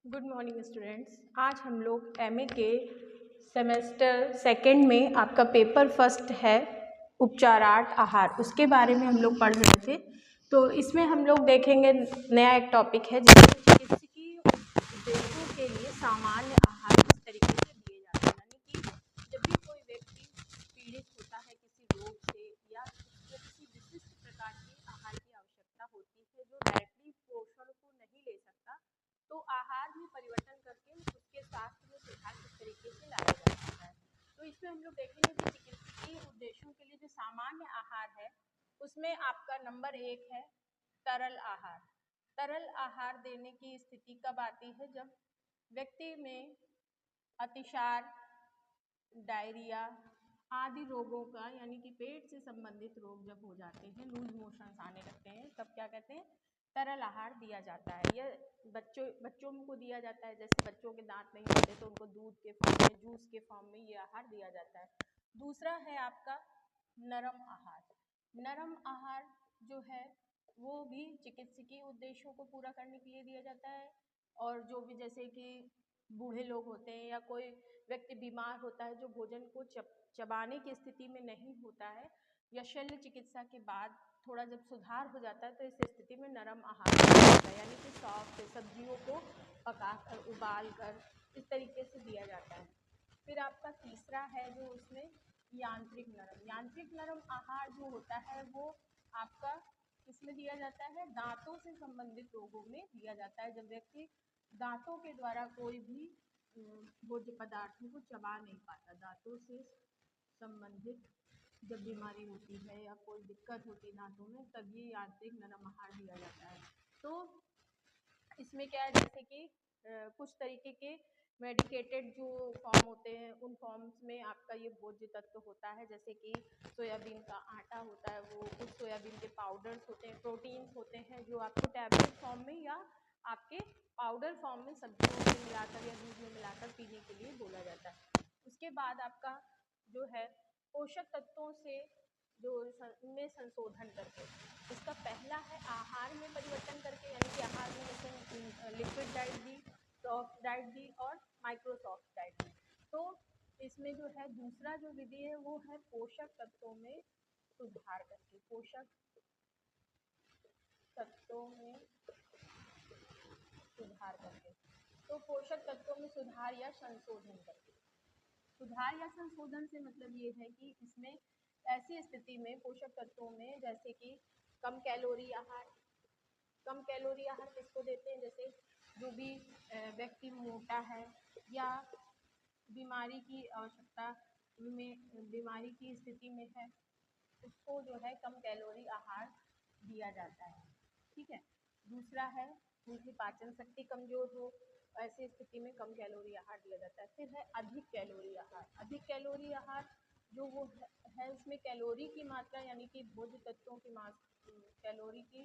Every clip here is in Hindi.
Good morning students. आज हम लोग एमए के सेमेस्टर सेकंड में आपका पेपर फर्स्ट है उपचारार्थ आहार, उसके बारे में हम लोग पढ़ रहे थे। तो इसमें हम लोग देखेंगे नया एक टॉपिक है जिसमें चिकित्सकीय उद्देश्यों के लिए सामान्य आहार किस तरीके से दिए जाते हैं। यानी कि जब भी कोई व्यक्ति पीड़ित होता है किसी रोग से या किसी विशिष्ट प्रकार के आहार की आवश्यकता होती है जो डायरेक्टली पोषण को नहीं ले सकता, तो आहार में परिवर्तन करके उसके स्वास्थ्य में सुधार किस तरीके से लाया जा सकता है। तो इसमें हम लोग देखेंगे कि चिकित्सकीय उद्देश्यों के लिए जो सामान्य आहार है उसमें आपका नंबर 1 है तरल आहार। तरल आहार देने की स्थिति कब आती है? जब व्यक्ति में अतिसार, डायरिया आदि रोगों का यानी कि पेट से संबंधित रोग जब हो जाते हैं, लूज मोशंस आने लगते हैं, तब क्या कहते हैं? तरल आहार दिया जाता है। यह बच्चों को दिया जाता है। जैसे बच्चों के दांत नहीं होते तो उनको दूध के फॉर्म में, जूस के फॉर्म में ये आहार दिया जाता है। दूसरा है आपका नरम आहार। नरम आहार जो है वो भी चिकित्सकीय उद्देश्यों को पूरा करने के लिए दिया जाता है। और जो भी जैसे कि बूढ़े लोग होते हैं या कोई व्यक्ति बीमार होता है जो भोजन को चबाने की स्थिति में नहीं होता है, या शल्य चिकित्सा के बाद थोड़ा जब सुधार हो जाता है तो इस स्थिति में नरम आहार दिया जाता है, यानी कि सॉफ्ट सब्जियों को पकाकर, उबाल कर इस तरीके से दिया जाता है। फिर आपका तीसरा है जो उसमें यांत्रिक नरम। यांत्रिक नरम आहार जो होता है वो आपका किसमें दिया जाता है? दांतों से संबंधित रोगों में दिया जाता है। जब व्यक्ति दांतों के द्वारा कोई भी भोज्य पदार्थों को चबा नहीं पाता, दांतों से संबंधित जब बीमारी होती है या कोई दिक्कत होती है दांतों में, तब ये यांत्रिक नरम आहार दिया जाता है। तो इसमें क्या है, जैसे कि कुछ तरीके के मेडिकेटेड जो फॉर्म होते हैं उन फॉर्म्स में आपका ये भोज्य तत्व होता है, जैसे कि सोयाबीन का आटा होता है, वो कुछ सोयाबीन के पाउडर्स होते हैं, प्रोटीन्स होते हैं जो आपको टैबलेट फॉर्म में या आपके पाउडर फॉर्म में सब्जियों में मिलाकर या दूध में मिलाकर पीने के लिए बोला जाता है। उसके बाद आपका जो है पोषक तत्वों से जो में संशोधन करके, इसका पहला है आहार में परिवर्तन करके, यानी कि आहार में जैसे लिक्विड डाइट दी, सॉफ्ट डाइट दी और माइक्रोसॉफ्ट डाइट दी। तो इसमें जो है दूसरा जो विधि है वो है पोषक तत्वों में सुधार करके, पोषक तत्वों में सुधार करके। तो पोषक तत्वों में सुधार या संशोधन करके, सुधार या संशोधन से मतलब ये है कि इसमें ऐसी स्थिति में पोषक तत्वों में जैसे कि कम कैलोरी आहार। कम कैलोरी आहार किसको देते हैं? जैसे जो भी व्यक्ति मोटा है या बीमारी की आवश्यकता में, बीमारी की स्थिति में है, उसको जो है कम कैलोरी आहार दिया जाता है। ठीक है। दूसरा है जिनकी पाचन शक्ति कमजोर हो, ऐसी स्थिति में कम कैलोरी आहार दिया जाता है। फिर है अधिक कैलोरी आहार। अधिक कैलोरी आहार जो वो है उसमें कैलोरी की मात्रा यानी कि भोज्य तत्वों की कैलोरी की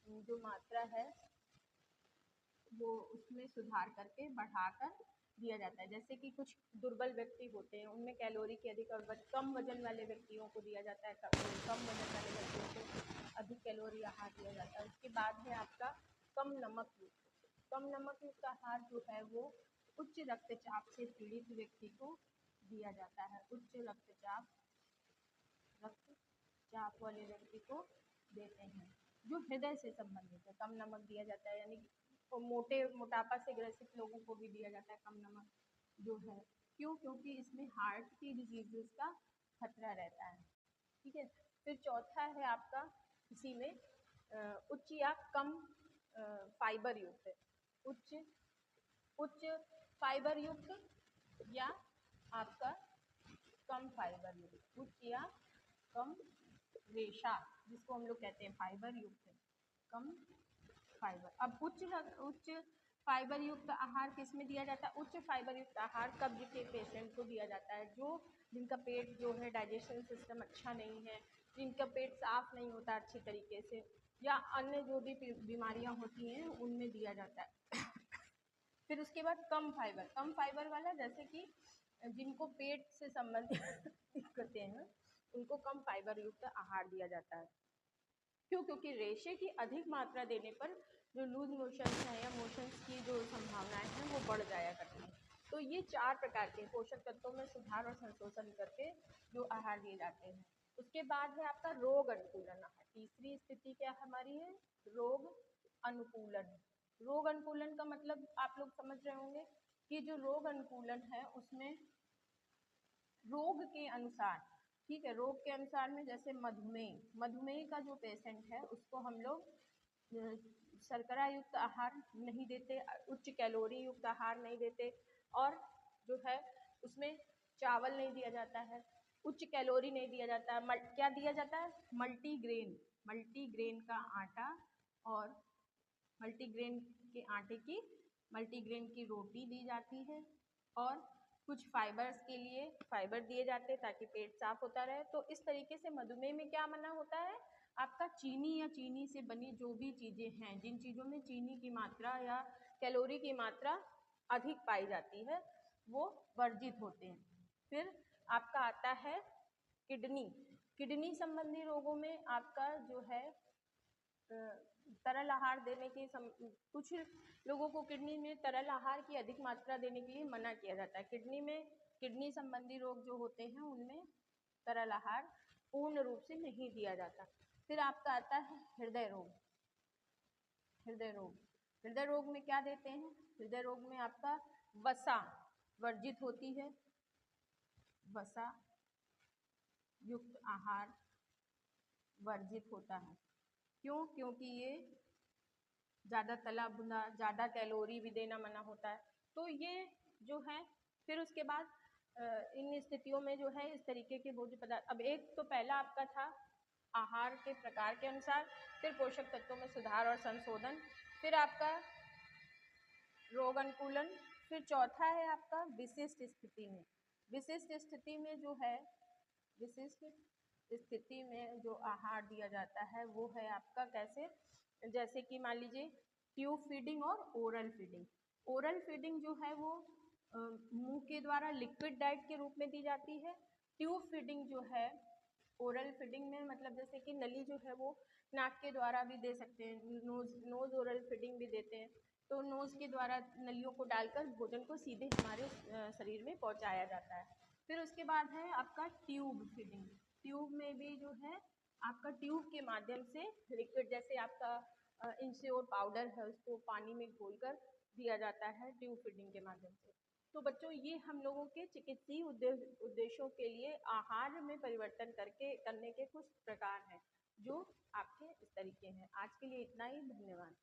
जो मात्रा है वो उसमें सुधार करके बढ़ाकर दिया जाता है। जैसे कि कुछ दुर्बल व्यक्ति होते हैं उनमें कैलोरी की अधिक, और कम वजन वाले व्यक्तियों को दिया जाता है, कम वजन वाले व्यक्तियों को अधिक कैलोरी आहार दिया जाता है। उसके बाद है आपका कम नमक युक्त। कम नमक युक्त आहार जो है वो उच्च रक्तचाप से पीड़ित व्यक्ति को दिया जाता है। उच्च रक्तचाप वाले व्यक्ति को देते हैं जो हृदय से संबंधित है। कम नमक दिया जाता है, यानी मोटापा से ग्रसित लोगों को भी दिया जाता है कम नमक जो है। क्यों? क्योंकि इसमें हार्ट की डिजीजेस का खतरा रहता है। ठीक है। फिर चौथा है आपका इसी में उच्च या कम फाइबर युक्त, उच्च फाइबर युक्त या आपका कम फाइबर युक्त, उच्च या कम रेशा जिसको हम लोग कहते हैं फाइबर युक्त, कम फाइबर। अब उच्च फाइबर युक्त आहार किस में दिया जाता है? उच्च फाइबर युक्त आहार कब्ज के पेशेंट को दिया जाता है, जो जिनका पेट जो है डाइजेशन सिस्टम अच्छा नहीं है, जिनका पेट साफ नहीं होता अच्छी तरीके से, या अन्य जो भी बीमारियां होती हैं उनमें दिया जाता है। फिर उसके बाद कम फाइबर वाला, जैसे कि जिनको पेट से संबंधित दिक्कतें हैं उनको कम फाइबर युक्त आहार दिया जाता है। क्यों? क्योंकि रेशे की अधिक मात्रा देने पर जो लूज मोशंस हैं या मोशंस की जो संभावनाएं हैं वो बढ़ जाया करती हैं। तो ये 4 प्रकार के पोषक तत्वों में सुधार और संशोधन करके जो आहार दिए जाते हैं। उसके बाद है आपका रोग अनुकूलन आहार। तीसरी स्थिति क्या हमारी है? रोग अनुकूलन। रोग अनुकूलन का मतलब आप लोग समझ रहे होंगे कि जो रोग अनुकूलन है उसमें रोग के अनुसार, ठीक है, रोग के अनुसार में जैसे मधुमेह का जो पेशेंट है उसको हम लोग शर्करा युक्त आहार नहीं देते, उच्च कैलोरी युक्त आहार नहीं देते, और जो है उसमें चावल नहीं दिया जाता है, उच्च कैलोरी नहीं दिया जाता है। क्या दिया जाता है? मल्टीग्रेन का आटा और मल्टीग्रेन के आटे की मल्टीग्रेन की रोटी दी जाती है, और कुछ फाइबर्स के लिए फाइबर दिए जाते हैं ताकि पेट साफ होता रहे। तो इस तरीके से मधुमेह में क्या मना होता है? आपका चीनी या चीनी से बनी जो भी चीज़ें हैं, जिन चीज़ों में चीनी की मात्रा या कैलोरी की मात्रा अधिक पाई जाती है वो वर्जित होते हैं। फिर आपका आता है किडनी संबंधी रोगों में आपका जो है तरल आहार देने की कुछ लोगों को किडनी में तरल आहार की अधिक मात्रा देने के लिए मना किया जाता है। किडनी संबंधी रोग जो होते हैं उनमें तरल आहार पूर्ण रूप से नहीं दिया जाता। फिर आपका आता है हृदय रोग में क्या देते हैं? हृदय रोग में आपका वसा वर्जित होती है, वसा युक्त आहार वर्जित होता है। क्यों? क्योंकि ये ज़्यादा तला भुना, ज़्यादा कैलोरी भी देना मना होता है। तो ये जो है, फिर उसके बाद इन स्थितियों में जो है इस तरीके के भोज्य पदार्थ, अब एक तो पहला आपका था आहार के प्रकार के अनुसार, फिर पोषक तत्वों में सुधार और संशोधन, फिर आपका रोग अनुकूलन, फिर चौथा है आपका विशिष्ट स्थिति में। विशिष्ट स्थिति में जो है, विशिष्ट स्थिति में जो आहार दिया जाता है वो है आपका कैसे? जैसे कि मान लीजिए ट्यूब फीडिंग और ओरल फीडिंग। ओरल फीडिंग जो है वो मुंह के द्वारा लिक्विड डाइट के रूप में दी जाती है। ट्यूब फीडिंग जो है, ओरल फीडिंग में मतलब जैसे कि नली जो है वो नाक के द्वारा भी दे सकते हैं, नोज ओरल फीडिंग भी देते हैं। तो नोज के द्वारा नलियों को डालकर भोजन को सीधे हमारे शरीर में पहुंचाया जाता है। फिर उसके बाद है आपका ट्यूब फीडिंग। ट्यूब में भी जो है आपका ट्यूब के माध्यम से लिक्विड, जैसे आपका इंश्योर पाउडर है, उसको पानी में घोलकर दिया जाता है ट्यूब फीडिंग के माध्यम से। तो बच्चों ये हम लोगों के चिकित्सीय उद्देश्यों के लिए आहार में परिवर्तन करने के कुछ प्रकार हैं जो आपके इस तरीके हैं। आज के लिए इतना ही, धन्यवाद।